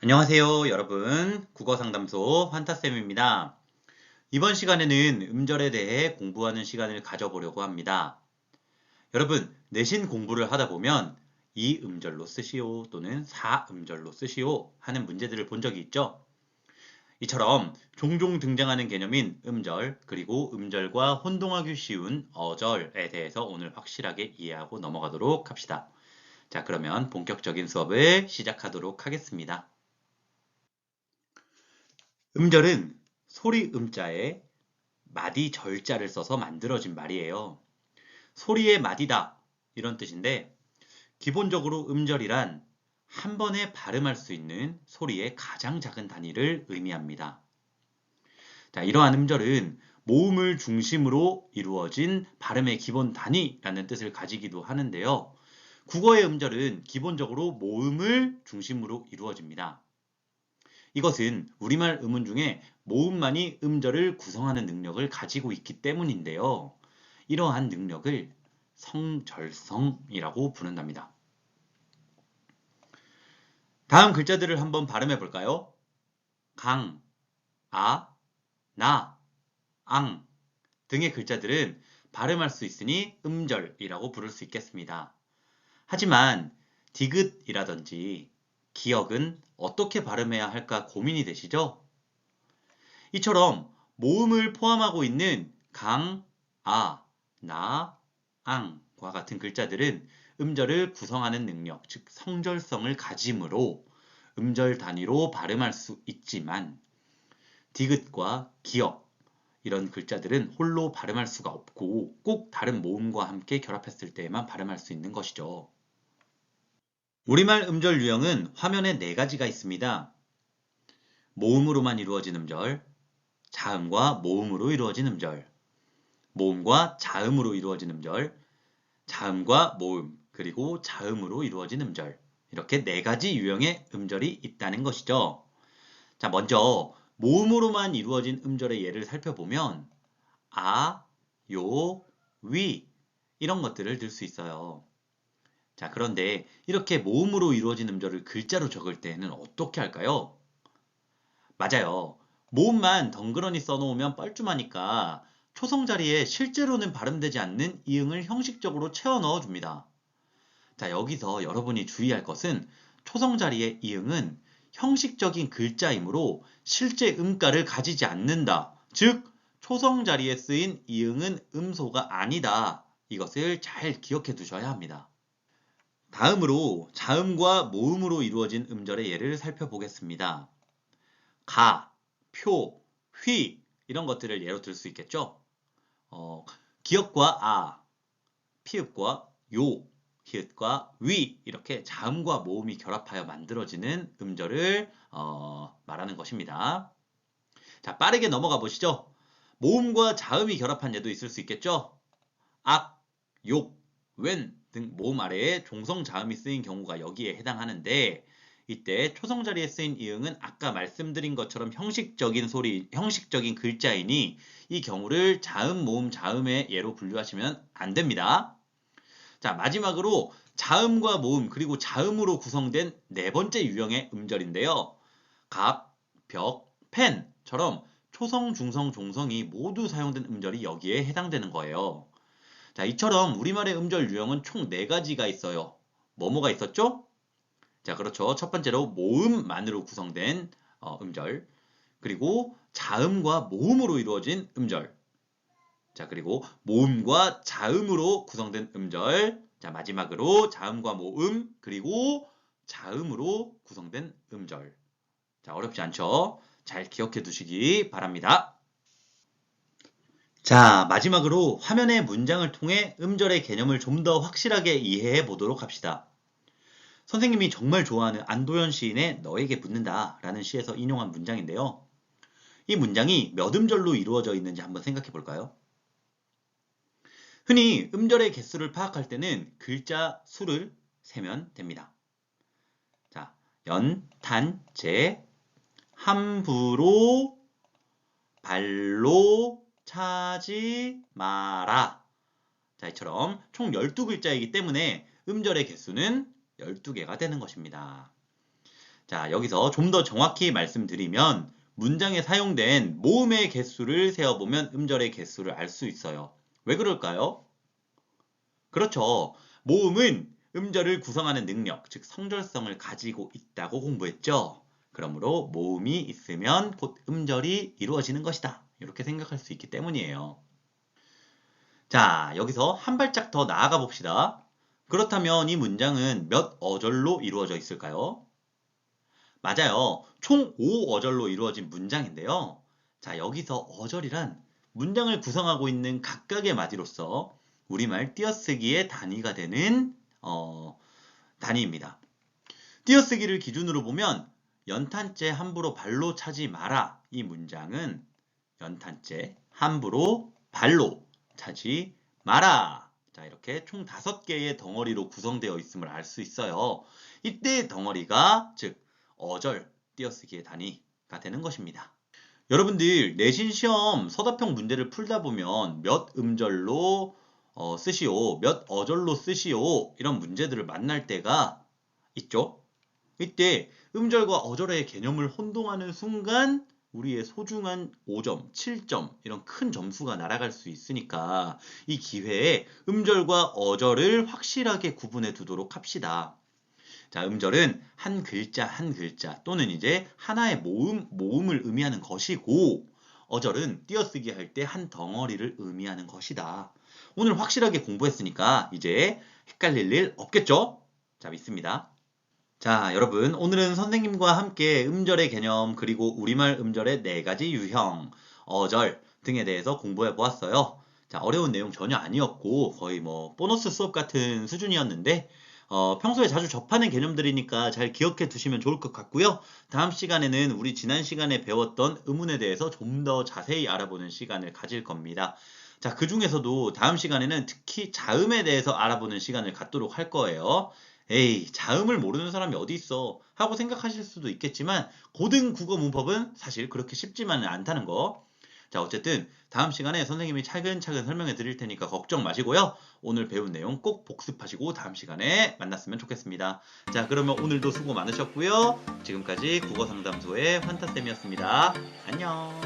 안녕하세요, 여러분. 국어상담소 환타쌤입니다. 이번 시간에는 음절에 대해 공부하는 시간을 가져보려고 합니다. 여러분, 내신 공부를 하다 보면 이 음절로 쓰시오 또는 사 음절로 쓰시오 하는 문제들을 본 적이 있죠? 이처럼 종종 등장하는 개념인 음절, 그리고 음절과 혼동하기 쉬운 어절에 대해서 오늘 확실하게 이해하고 넘어가도록 합시다. 자, 그러면 본격적인 수업을 시작하도록 하겠습니다. 음절은 소리 음자에 마디 절자를 써서 만들어진 말이에요. 소리의 마디다 이런 뜻인데 기본적으로 음절이란 한 번에 발음할 수 있는 소리의 가장 작은 단위를 의미합니다. 자, 이러한 음절은 모음을 중심으로 이루어진 발음의 기본 단위라는 뜻을 가지기도 하는데요. 국어의 음절은 기본적으로 모음을 중심으로 이루어집니다. 이것은 우리말 음운 중에 모음만이 음절을 구성하는 능력을 가지고 있기 때문인데요. 이러한 능력을 성절성이라고 부른답니다. 다음 글자들을 한번 발음해 볼까요? 강, 아, 나, 앙 등의 글자들은 발음할 수 있으니 음절이라고 부를 수 있겠습니다. 하지만 디귿이라든지 기역은 어떻게 발음해야 할까 고민이 되시죠? 이처럼 모음을 포함하고 있는 강, 아, 나, 앙과 같은 글자들은 음절을 구성하는 능력, 즉 성절성을 가지므로 음절 단위로 발음할 수 있지만 디귿과 기역 이런 글자들은 홀로 발음할 수가 없고 꼭 다른 모음과 함께 결합했을 때에만 발음할 수 있는 것이죠. 우리말 음절 유형은 화면에 4가지가 있습니다. 모음으로만 이루어진 음절, 자음과 모음으로 이루어진 음절, 모음과 자음으로 이루어진 음절, 자음과 모음, 그리고 자음으로 이루어진 음절. 이렇게 4가지 유형의 음절이 있다는 것이죠. 자, 먼저 모음으로만 이루어진 음절의 예를 살펴보면 아, 요, 위 이런 것들을 들 수 있어요. 자, 그런데 이렇게 모음으로 이루어진 음절을 글자로 적을 때는 어떻게 할까요? 맞아요. 모음만 덩그러니 써놓으면 뻘쭘하니까 초성 자리에 실제로는 발음되지 않는 이응을 형식적으로 채워 넣어줍니다. 자, 여기서 여러분이 주의할 것은 초성 자리의 이응은 형식적인 글자이므로 실제 음가를 가지지 않는다. 즉, 초성 자리에 쓰인 이응은 음소가 아니다. 이것을 잘 기억해 두셔야 합니다. 다음으로 자음과 모음으로 이루어진 음절의 예를 살펴보겠습니다. 가, 표, 휘 이런 것들을 예로 들 수 있겠죠. 기역과 아, 피읍과 요, 히읗과 위 이렇게 자음과 모음이 결합하여 만들어지는 음절을 말하는 것입니다. 자, 빠르게 넘어가 보시죠. 모음과 자음이 결합한 예도 있을 수 있겠죠. 악, 욕, 웬 등 모음 아래에 종성 자음이 쓰인 경우가 여기에 해당하는데 이때 초성 자리에 쓰인 이응은 아까 말씀드린 것처럼 형식적인 글자이니 이 경우를 자음, 모음, 자음의 예로 분류하시면 안 됩니다. 자, 마지막으로 자음과 모음 그리고 자음으로 구성된 4번째 유형의 음절인데요. 갑, 벽, 펜처럼 초성, 중성, 종성이 모두 사용된 음절이 여기에 해당되는 거예요. 자, 이처럼 우리말의 음절 유형은 총 4가지가 있어요. 뭐뭐가 있었죠? 자, 그렇죠. 첫 번째로 모음만으로 구성된 음절, 그리고 자음과 모음으로 이루어진 음절, 자, 그리고 모음과 자음으로 구성된 음절, 자, 마지막으로 자음과 모음, 그리고 자음으로 구성된 음절. 자, 어렵지 않죠? 잘 기억해 두시기 바랍니다. 자, 마지막으로 화면의 문장을 통해 음절의 개념을 좀 더 확실하게 이해해 보도록 합시다. 선생님이 정말 좋아하는 안도현 시인의 너에게 묻는다 라는 시에서 인용한 문장인데요. 이 문장이 몇 음절로 이루어져 있는지 한번 생각해 볼까요? 흔히 음절의 개수를 파악할 때는 글자 수를 세면 됩니다. 자, 연, 탄, 재, 함부로, 발로, 차지 마라. 자, 이처럼 총 12글자이기 때문에 음절의 개수는 12개가 되는 것입니다. 자, 여기서 좀 더 정확히 말씀드리면 문장에 사용된 모음의 개수를 세어보면 음절의 개수를 알 수 있어요. 왜 그럴까요? 그렇죠. 모음은 음절을 구성하는 능력, 즉 성절성을 가지고 있다고 공부했죠. 그러므로 모음이 있으면 곧 음절이 이루어지는 것이다. 이렇게 생각할 수 있기 때문이에요. 자, 여기서 한 발짝 더 나아가 봅시다. 그렇다면 이 문장은 몇 어절로 이루어져 있을까요? 맞아요. 총 5어절로 이루어진 문장인데요. 자, 여기서 어절이란 문장을 구성하고 있는 각각의 마디로서 우리말 띄어쓰기의 단위가 되는 단위입니다. 띄어쓰기를 기준으로 보면 연탄재 함부로 발로 차지 마라. 이 문장은 연탄재 함부로 발로 차지 마라. 자, 이렇게 총 5개의 덩어리로 구성되어 있음을 알 수 있어요. 이때 덩어리가 즉 어절 띄어쓰기의 단위가 되는 것입니다. 여러분들 내신 시험 서답형 문제를 풀다 보면 몇 음절로 쓰시오, 몇 어절로 쓰시오 이런 문제들을 만날 때가 있죠. 이때 음절과 어절의 개념을 혼동하는 순간 우리의 소중한 5점, 7점 이런 큰 점수가 날아갈 수 있으니까 이 기회에 음절과 어절을 확실하게 구분해 두도록 합시다. 자, 음절은 한 글자 한 글자 또는 이제 하나의 모음을 의미하는 것이고 어절은 띄어쓰기 할 때 한 덩어리를 의미하는 것이다. 오늘 확실하게 공부했으니까 이제 헷갈릴 일 없겠죠? 자, 믿습니다. 자, 여러분 오늘은 선생님과 함께 음절의 개념 그리고 우리말 음절의 4가지 유형, 어절 등에 대해서 공부해 보았어요. 자, 어려운 내용 전혀 아니었고 거의 뭐 보너스 수업 같은 수준이었는데 평소에 자주 접하는 개념들이니까 잘 기억해 두시면 좋을 것 같고요. 다음 시간에는 우리 지난 시간에 배웠던 음운에 대해서 좀 더 자세히 알아보는 시간을 가질 겁니다. 자, 그 중에서도 다음 시간에는 특히 자음에 대해서 알아보는 시간을 갖도록 할 거예요. 에이, 자음을 모르는 사람이 어디 있어? 하고 생각하실 수도 있겠지만 고등 국어 문법은 사실 그렇게 쉽지만은 않다는 거. 자, 어쨌든 다음 시간에 선생님이 차근차근 설명해 드릴 테니까 걱정 마시고요. 오늘 배운 내용 꼭 복습하시고 다음 시간에 만났으면 좋겠습니다. 자, 그러면 오늘도 수고 많으셨고요. 지금까지 국어상담소의 환타쌤이었습니다. 안녕.